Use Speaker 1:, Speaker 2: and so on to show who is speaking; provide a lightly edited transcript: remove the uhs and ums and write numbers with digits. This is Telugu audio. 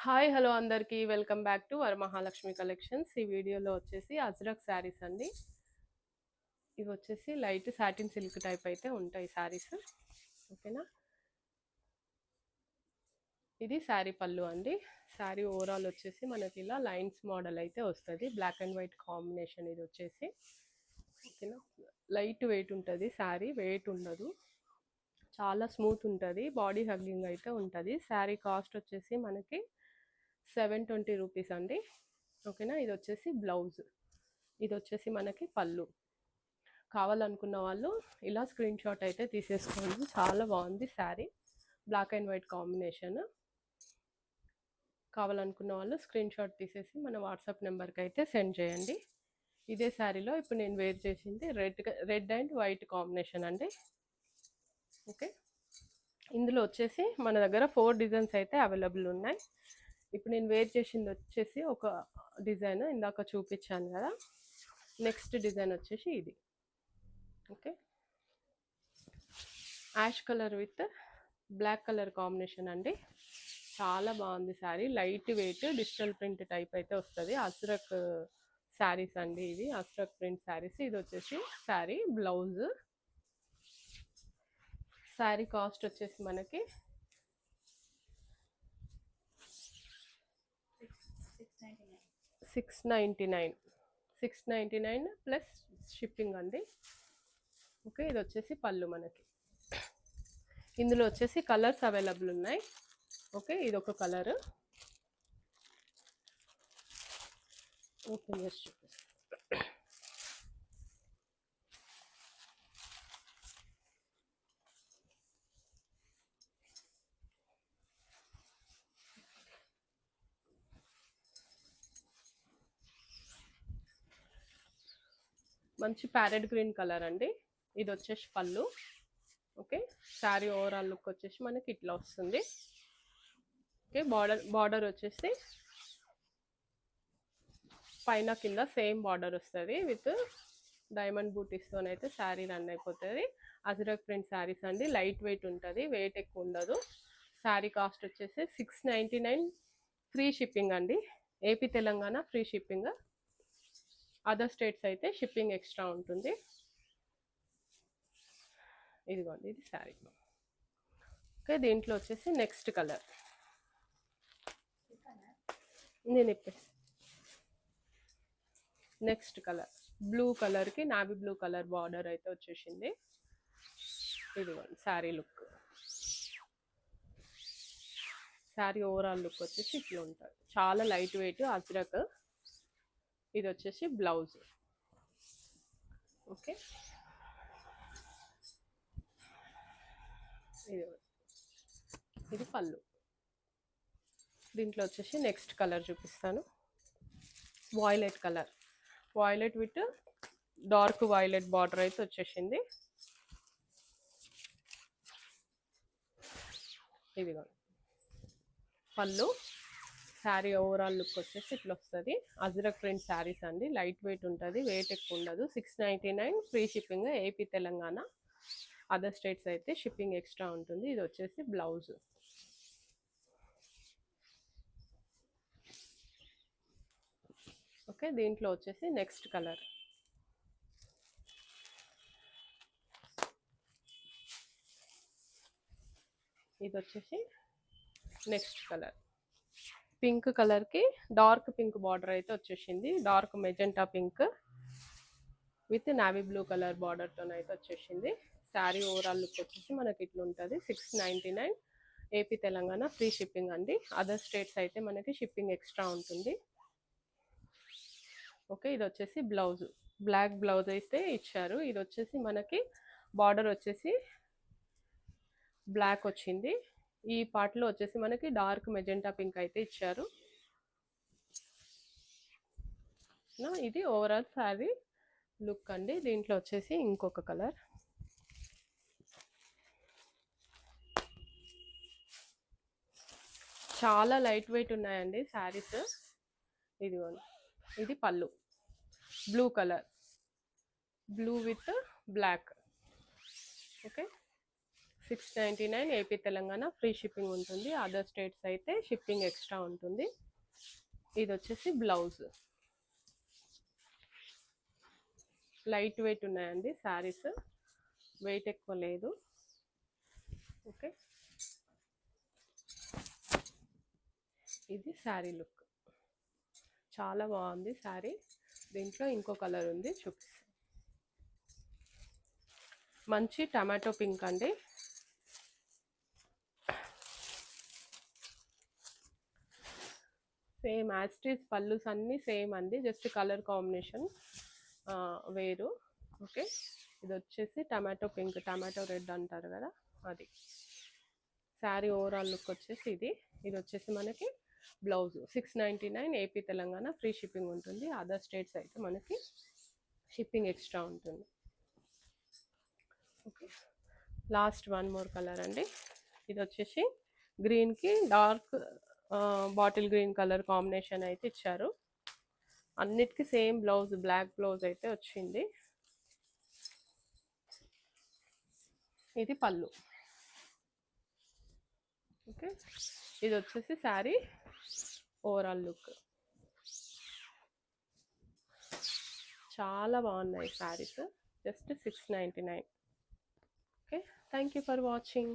Speaker 1: హాయ్ హలో అందరికీ welcome back to Varamahalakshmi collections. ఈ వీడియోలో వచ్చేసి అజ్రక్ శారీస్ అండి. ఇవి వచ్చేసి లైట్ సాటిన్ సిల్క్ టైప్ అయితే ఉంటాయి శారీస్. ఓకేనా, ఇది శారీ పళ్ళు అండి. శారీ ఓవరాల్ వచ్చేసి మనకి ఇలా లైన్స్ మోడల్ అయితే వస్తుంది. బ్లాక్ అండ్ వైట్ కాంబినేషన్ ఇది వచ్చేసి. ఓకేనా, లైట్ వెయిట్ ఉంటుంది శారీ, వెయిట్ ఉండదు, చాలా స్మూత్ ఉంటుంది, బాడీ హగ్గింగ్ అయితే ఉంటుంది. శారీ కాస్ట్ వచ్చేసి మనకి 720 రూపీస్ అండి. ఓకేనా, ఇది వచ్చేసి బ్లౌజ్, ఇది వచ్చేసి మనకి పళ్ళు. కావాలనుకున్న వాళ్ళు ఇలా స్క్రీన్ షాట్ అయితే తీసేసుకోండి. చాలా బాగుంది sari, black and white combination. కావాలనుకున్న వాళ్ళు స్క్రీన్ షాట్ తీసేసి మన వాట్సాప్ నెంబర్కి అయితే సెండ్ చేయండి. ఇదే శారీలో ఇప్పుడు నేను వేర్ చేసింది రెడ్ అండ్ వైట్ కాంబినేషన్ అండి. ఓకే, ఇందులో వచ్చేసి మన దగ్గర 4 డిజైన్స్ అయితే అవైలబుల్ ఉన్నాయి. ఇప్పుడు నేను వేర్ చేసింది వచ్చేసి ఒక డిజైన్ ఇందాక చూపించాను కదా. నెక్స్ట్ డిజైన్ వచ్చేసి ఇది. Okay, ash colour with black colour combination అండి. చాలా బాగుంది sari, light weight digital print type అయితే వస్తుంది. అజ్రక్ శారీస్ అండి ఇవి, అజ్రక్ ప్రింట్ శారీస్. ఇది వచ్చేసి శారీ బ్లౌజ్. శారీ కాస్ట్ వచ్చేసి మనకి 699 ప్లస్ షిప్పింగ్ అండి. ఓకే, ఇది వచ్చేసి పళ్ళు మనకి. ఇందులో వచ్చేసి కలర్స్ అవైలబుల్ ఉన్నాయి. ఓకే, ఇది ఒక కలర్, ఓపెన్ చేసి చూపిస్తాను. మంచి ప్యారెట్ గ్రీన్ కలర్ అండి. ఇది వచ్చేసి పళ్ళు. ఓకే, శారీ ఓవరాల్ లుక్ వచ్చేసి మనకి ఇట్లా వస్తుంది. ఓకే, బార్డర్ వచ్చేసి పైన కింద సేమ్ బార్డర్ వస్తుంది విత్ డైమండ్ బూటీస్తోనైతే శారీ రన్ అయిపోతుంది. అజ్రక్ ప్రింట్ శారీస్ అండి, లైట్ వెయిట్ ఉంటుంది, వెయిట్ ఎక్కువ ఉండదు. శారీ కాస్ట్ వచ్చేసి 699 ఫ్రీ షిప్పింగ్ అండి. AP Telangana free shipping, other states అయితే షిప్పింగ్ ఎక్స్ట్రా ఉంటుంది. ఇదిగోండి, ఇది శారీ. ఓకే, దీంట్లో వచ్చేసి నెక్స్ట్ కలర్ నేను ఇప్పేసి. నెక్స్ట్ కలర్ బ్లూ కలర్కి నావీ బ్లూ కలర్ బార్డర్ అయితే వచ్చేసింది. ఇదిగోండి sari look. Sari overall look వచ్చేసి ఇట్లా ఉంటుంది, చాలా లైట్ వెయిట్ అజ్రక్. ఇది వచ్చేసి బ్లౌజ్. ఓకే, ఇది పళ్ళు. దీంట్లో వచ్చేసి నెక్స్ట్ కలర్ చూపిస్తాను. Violet colour, violet with dark violet border అయితే వచ్చేసింది. ఇదిగో పళ్ళు. శారీ ఓవరాల్ లుక్ వచ్చేసి ఇట్లా వస్తుంది. అజ్రక్ ప్రింట్ శారీస్ అండి, లైట్ వెయిట్ ఉంటుంది, వెయిట్ ఎక్కువ ఉండదు. 699 free shipping, AP Telangana. Other states అయితే షిప్పింగ్ ఎక్స్ట్రా ఉంటుంది. ఇది వచ్చేసి బ్లౌజ్. ఓకే, దీంట్లో వచ్చేసి నెక్స్ట్ కలర్. ఇది వచ్చేసి నెక్స్ట్ కలర్. పింక్ కలర్కి డార్క్ పింక్ బార్డర్ అయితే వచ్చేసింది, dark magenta pink with navy blue colour బార్డర్తోనైతే వచ్చేసింది. శారీ ఓవరాల్ లుక్ వచ్చేసి మనకి ఇట్లా ఉంటుంది. 699 ఏపీ తెలంగాణ ఫ్రీ షిప్పింగ్ అండి. అదర్ స్టేట్స్ అయితే మనకి షిప్పింగ్ ఎక్స్ట్రా ఉంటుంది. ఓకే, ఇది వచ్చేసి బ్లౌజ్, బ్లాక్ బ్లౌజ్ అయితే ఇచ్చారు. ఇది వచ్చేసి మనకి బార్డర్ వచ్చేసి బ్లాక్ వచ్చింది. ఈ పార్ట్లో వచ్చేసి మనకి డార్క్ మెజెంటా పింక్ అయితే ఇచ్చారు. ఇది ఓవరాల్ శారీ లుక్ అండి. దీంట్లో వచ్చేసి ఇంకొక కలర్. చాలా లైట్ వెయిట్ ఉన్నాయండి శారీస్. ఇదిగోండి, ఇది పళ్ళు, blue colour, blue with black. Okay, 699 AP Telangana free shipping ఉంటుంది. అదర్ స్టేట్స్ అయితే షిప్పింగ్ ఎక్స్ట్రా ఉంటుంది. ఇది వచ్చేసి బ్లౌజ్. లైట్ వెయిట్ ఉన్నాయండి శారీస్, వెయిట్ ఎక్కువ లేదు. ఓకే, ఇది శారీ లుక్. చాలా బాగుంది శారీ. దీంట్లో ఇంకో కలర్ ఉంది, చూపిస్తాను. మంచి టమాటో పింక్ అండి. సేమ్ యాస్టీస్ పళ్ళుస్ అన్నీ సేమ్ అండి, జస్ట్ కలర్ కాంబినేషన్ వేరు. ఓకే, ఇది వచ్చేసి టమాటో పింక్, టమాటో రెడ్ అంటారు కదా అది. శారీ ఓవరాల్ లుక్ వచ్చేసి ఇది. ఇది వచ్చేసి మనకి blouse. 699 AP Telangana free shipping ఉంటుంది. అదర్ స్టేట్స్ అయితే మనకి షిప్పింగ్ ఎక్స్ట్రా ఉంటుంది. Okay, last one more colour అండి. ఇది వచ్చేసి గ్రీన్కి dark bottle green colour combination అయితే ఇచ్చారు. అన్నిటికీ సేమ్ బ్లౌజ్, బ్లాక్ బ్లౌజ్ అయితే వచ్చింది. ఇది పళ్ళు. ఓకే, ఇది వచ్చేసి శారీ ఓవరాల్ లుక్. చాలా బాగున్నాయి saris, just 699. Okay, thank you for watching.